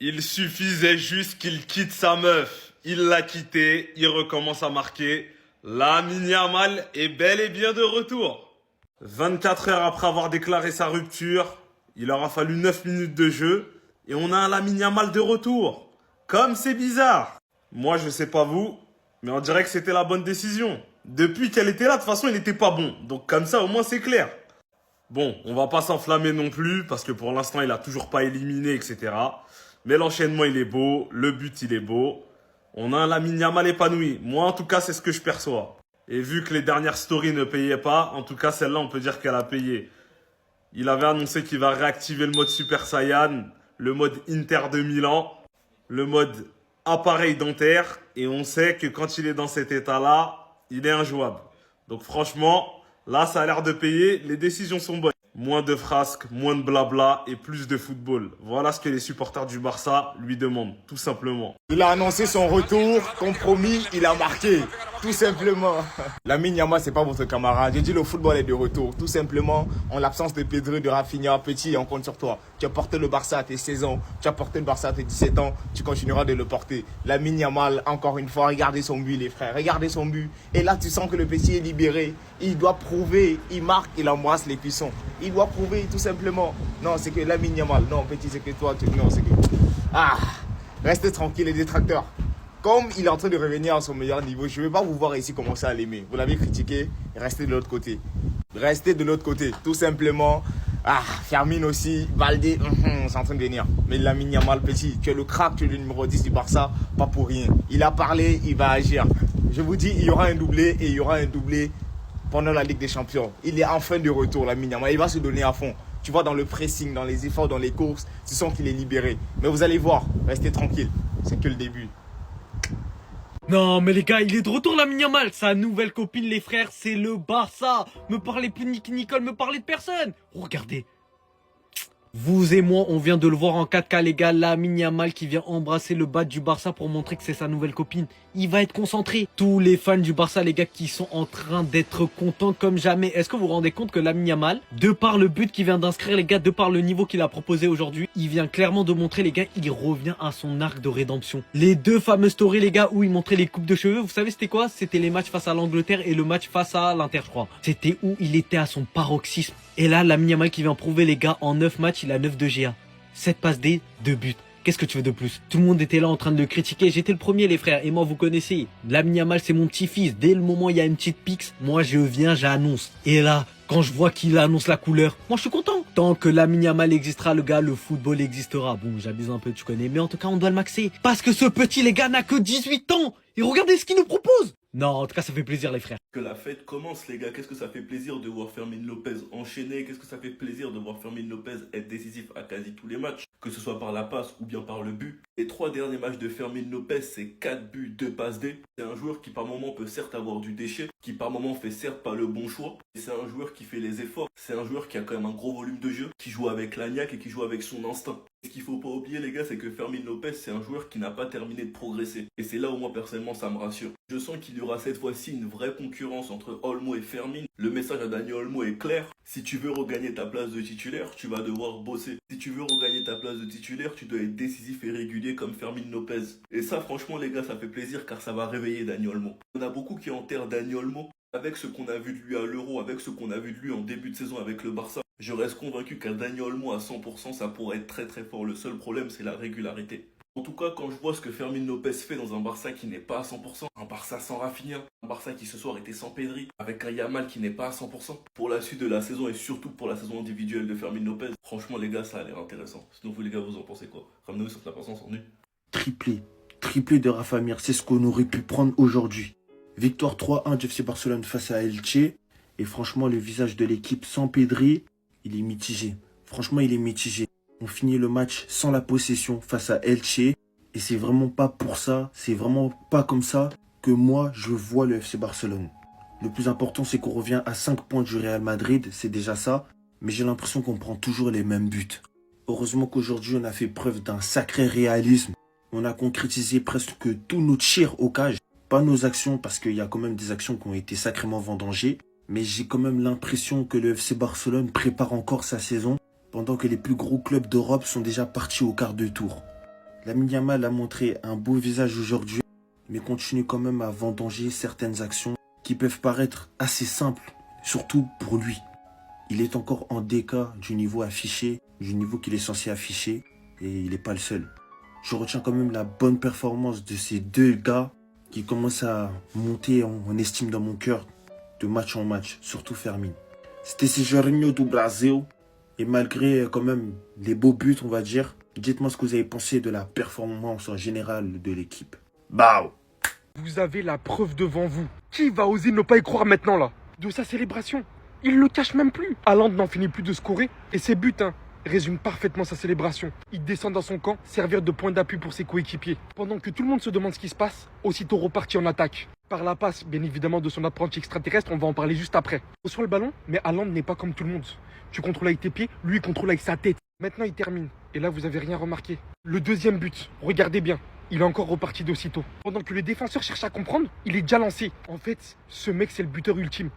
Il suffisait juste qu'il quitte sa meuf. Il l'a quittée, il recommence à marquer. Lamine Yamal est bel et bien de retour. 24 heures après avoir déclaré sa rupture, il aura fallu 9 minutes de jeu et on a un Lamine Yamal de retour. Comme c'est bizarre. Moi, je sais pas vous, mais on dirait que c'était la bonne décision. Depuis qu'elle était là, de toute façon, il n'était pas bon. Donc comme ça, au moins, c'est clair. Bon, on va pas s'enflammer non plus, parce que pour l'instant, il a toujours pas éliminé, etc. Mais l'enchaînement, il est beau, le but, il est beau. On a un Lamine Yamal épanoui. Moi, en tout cas, c'est ce que je perçois. Et vu que les dernières stories ne payaient pas, en tout cas, celle-là, on peut dire qu'elle a payé. Il avait annoncé qu'il va réactiver le mode Super Saiyan, le mode Inter de Milan, le mode appareil dentaire. Et on sait que quand il est dans cet état-là, il est injouable. Donc franchement, là, ça a l'air de payer. Les décisions sont bonnes. Moins de frasques, moins de blabla et plus de football. Voilà ce que les supporters du Barça lui demandent, tout simplement. Il a annoncé son retour, comme promis, il a marqué, tout simplement. Lamine Yamal, c'est pas votre camarade. J'ai dit le football est de retour, tout simplement. En l'absence de Pedri, de Rafinha, petit, on compte sur toi. Tu as porté le Barça à tes 16 ans, tu as porté le Barça à tes 17 ans, tu continueras de le porter. Lamine Yamal, encore une fois, regardez son but, les frères, regardez son but. Et là, tu sens que le petit est libéré. Il doit prouver, il marque, il embrasse les cuissons. Il doit prouver, tout simplement. Non, c'est que Lamine Yamal, non, petit, c'est que toi, non, c'est que... Ah, restez tranquille, les détracteurs. Comme il est en train de revenir à son meilleur niveau, je ne vais pas vous voir ici commencer à l'aimer. Vous l'avez critiqué, restez de l'autre côté. Restez de l'autre côté, tout simplement. Ah, Fermine aussi, Baldé, c'est en train de venir. Mais Lamine Yamal, petit, tu es le crack, tu es le numéro 10 du Barça, pas pour rien. Il a parlé, il va agir. Je vous dis, il y aura un doublé et il y aura un doublé pendant la Ligue des Champions. Il est enfin de retour, Lamine Yamal. Il va se donner à fond. Tu vois, dans le pressing, dans les efforts, dans les courses, tu sens qu'il est libéré. Mais vous allez voir, restez tranquille. C'est que le début. Non mais les gars, il est de retour Lamine Yamal. Sa nouvelle copine les frères, c'est le Barça. Me parlez plus de Nicky Nicole, me parlez de personne. Regardez. Vous et moi, on vient de le voir en 4K les gars, Lamine Yamal qui vient embrasser le bas du Barça pour montrer que c'est sa nouvelle copine. Il va être concentré. Tous les fans du Barça les gars qui sont en train d'être contents comme jamais. Est-ce que vous vous rendez compte que Lamine Yamal, de par le but qu'il vient d'inscrire les gars, de par le niveau qu'il a proposé aujourd'hui, il vient clairement de montrer les gars, il revient à son arc de rédemption. Les deux fameuses stories les gars où il montrait les coupes de cheveux, vous savez c'était quoi? C'était les matchs face à l'Angleterre et le match face à l'Inter je crois. C'était où il était à son paroxysme. Et là, Lamine Yamal qui vient prouver les gars, en 9 matchs, il a 9 de GA. 7 passes D, 2 buts. Qu'est-ce que tu veux de plus? Tout le monde était là en train de le critiquer. J'étais le premier les frères. Et moi vous connaissez. Lamine Yamal c'est mon petit-fils. Dès le moment où il y a une petite pixe, moi je viens, j'annonce. Et là, quand je vois qu'il annonce la couleur, moi je suis content. Tant que Lamine Yamal existera le gars, le football existera. Bon j'abuse un peu tu connais. Mais en tout cas on doit le maxer. Parce que ce petit les gars n'a que 18 ans. Et regardez ce qu'il nous propose. Non en tout cas ça fait plaisir les frères. Que la fête commence les gars, qu'est-ce que ça fait plaisir de voir Fermin Lopez enchaîner, qu'est-ce que ça fait plaisir de voir Fermin Lopez être décisif à quasi tous les matchs, que ce soit par la passe ou bien par le but. Les 3 derniers matchs de Fermin Lopez, c'est 4 buts, 2 passes D. C'est un joueur qui par moment peut certes avoir du déchet, qui par moment fait certes pas le bon choix, mais c'est un joueur qui fait les efforts, c'est un joueur qui a quand même un gros volume de jeu, qui joue avec l'agnac et qui joue avec son instinct. Ce qu'il faut pas oublier les gars, c'est que Fermin Lopez c'est un joueur qui n'a pas terminé de progresser. Et c'est là où moi personnellement ça me rassure. Je sens qu'il y aura cette fois-ci une vraie concurrence entre Olmo et Fermin. Le message à Dani Olmo est clair. Si tu veux regagner ta place de titulaire, tu vas devoir bosser. Si tu veux regagner ta place de titulaire, tu dois être décisif et régulier comme Fermin Lopez. Et ça franchement les gars, ça fait plaisir car ça va réveiller Dani Olmo. On a beaucoup qui enterrent Dani Olmo. Avec ce qu'on a vu de lui à l'Euro, avec ce qu'on a vu de lui en début de saison avec le Barça, je reste convaincu qu'un Dani Olmo à 100%, ça pourrait être très très fort. Le seul problème, c'est la régularité. En tout cas, quand je vois ce que Fermin Lopez fait dans un Barça qui n'est pas à 100%, un Barça sans Rafinha, un Barça qui ce soir était sans Pedri, avec un Yamal qui n'est pas à 100%, pour la suite de la saison et surtout pour la saison individuelle de Fermin Lopez, franchement les gars, ça a l'air intéressant. Sinon vous les gars, vous en pensez quoi? Ramenez-nous sur la patience en nu. Triplé de Rafa Mir, c'est ce qu'on aurait pu prendre aujourd'hui. Victoire 3-1 du FC Barcelone face à Elche. Et franchement, le visage de l'équipe sans Pedri, il est mitigé. Franchement, il est mitigé. On finit le match sans la possession face à Elche. Et c'est vraiment pas pour ça, c'est vraiment pas comme ça que moi, je vois le FC Barcelone. Le plus important, c'est qu'on revient à 5 points du Real Madrid. C'est déjà ça. Mais j'ai l'impression qu'on prend toujours les mêmes buts. Heureusement qu'aujourd'hui, on a fait preuve d'un sacré réalisme. On a concrétisé presque tous nos tirs au cage. Pas nos actions, parce qu'il y a quand même des actions qui ont été sacrément vendangées. Mais j'ai quand même l'impression que le FC Barcelone prépare encore sa saison, pendant que les plus gros clubs d'Europe sont déjà partis au quart de tour. Lamine Yamal a montré un beau visage aujourd'hui, mais continue quand même à vendanger certaines actions qui peuvent paraître assez simples, surtout pour lui. Il est encore en décalage du niveau affiché, du niveau qu'il est censé afficher, et il n'est pas le seul. Je retiens quand même la bonne performance de ces deux gars qui commencent à monter en estime dans mon cœur de match en match, surtout Fermin. C'était Serginho do Brasil, et malgré quand même les beaux buts, on va dire, dites-moi ce que vous avez pensé de la performance en général de l'équipe. Bao! Vous avez la preuve devant vous. Qui va oser ne pas y croire maintenant là? De sa célébration. Il le cache même plus. Haaland n'en finit plus de scorer. Et ses buts, résument parfaitement sa célébration. Il descend dans son camp, servir de point d'appui pour ses coéquipiers. Pendant que tout le monde se demande ce qui se passe, aussitôt reparti en attaque. Par la passe, bien évidemment, de son apprenti extraterrestre, on va en parler juste après. Il reçoit le ballon, mais Haaland n'est pas comme tout le monde. Tu contrôles avec tes pieds, lui il contrôle avec sa tête. Maintenant il termine. Et là vous avez rien remarqué. Le deuxième but, regardez bien. Il est encore reparti d'aussitôt. Pendant que les défenseurs cherchent à comprendre, il est déjà lancé. En fait, ce mec c'est le buteur ultime.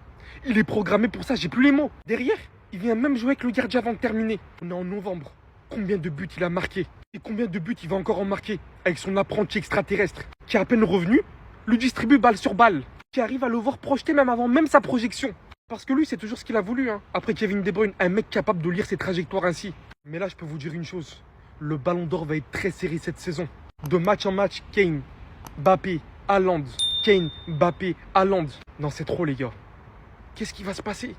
Il est programmé pour ça, j'ai plus les mots. Derrière, il vient même jouer avec le gardien avant de terminer. On est en novembre. Combien de buts il a marqué? Et combien de buts il va encore en marquer? Avec son apprenti extraterrestre, qui est à peine revenu, lui distribue balle sur balle. Qui arrive à le voir projeter même avant même sa projection. Parce que lui, c'est toujours ce qu'il a voulu. Après Kevin De Bruyne, un mec capable de lire ses trajectoires ainsi. Mais là, je peux vous dire une chose. Le Ballon d'Or va être très serré cette saison. De match en match, Kane, Mbappé, Haaland, Kane, Mbappé, Haaland. Non, c'est trop les gars. Qu'est-ce qui va se passer?